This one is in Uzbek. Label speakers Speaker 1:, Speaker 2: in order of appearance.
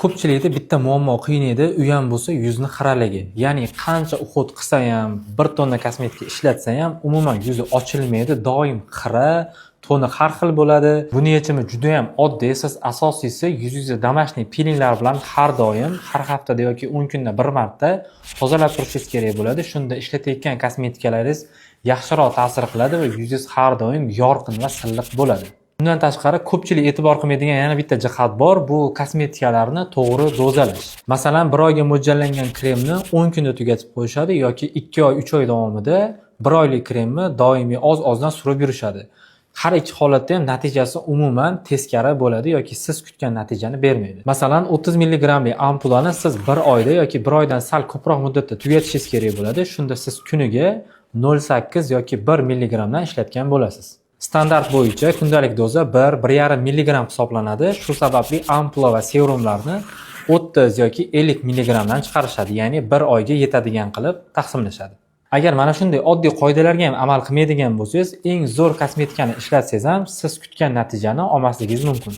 Speaker 1: Ko'pchilikda bitta muammo qiynaydi, u ham bo'lsa yuzni xiraligi. Ya'ni qancha uhud qilsa ham, 1 tonna kosmetika ishlatsa ham, umuman yuzi ochilmaydi, doim xira, toni har xil bo'ladi. Buni yechimi juda ham oddiy. Siz asosiysi yuzingizga damashniy pilinglar bilan har doim, har haftada yoki 10 kunda bir marta tozalab turishingiz kerak bo'ladi. Shunda ishlatayotgan kosmetikalaringiz yaxshiroq ta'sir qiladi va yuzingiz har doim yorqin va silliq bo'ladi. Bundan tashqari ko'pchilik e'tibor qilmaydigan yana bitta jihat bor, bu kosmetikalarni to'g'ri dozalash. Masalan, 1 oyga mo'ljallangan kremni 10 kunda tugatib qo'yishadi yoki 2 oy, 3 oy davomida 1 oylik kremni doimiy oz-ozdan surib yurishadi. Har ikki holatda ham natijasi umuman teskari bo'ladi yoki siz kutgan natijani bermaydi. Masalan, 30 milligrammlik ampulani siz 1 oyda yoki 1 oydan sal ko'proq muddatda tugatishingiz kerak bo'ladi. Shunda siz kuniga 0,8 yoki 1 milligrammdan ishlatgan bo'lasiz. Standart bo'yicha kundalik doza 1-1,5 milligram hisoblanadi. Shu sababli ampula va serumlarni 30 yoki 50 milligrammdan chiqarishadi, ya'ni 1 oyga yetadigan qilib taqsimlashadi. Agar mana shunday oddiy qoidalarga ham amal qilmaydigan bo'lsangiz, eng zo'r kosmetikani ishlatsangiz ham siz kutgan natijani olmasligingiz mumkin.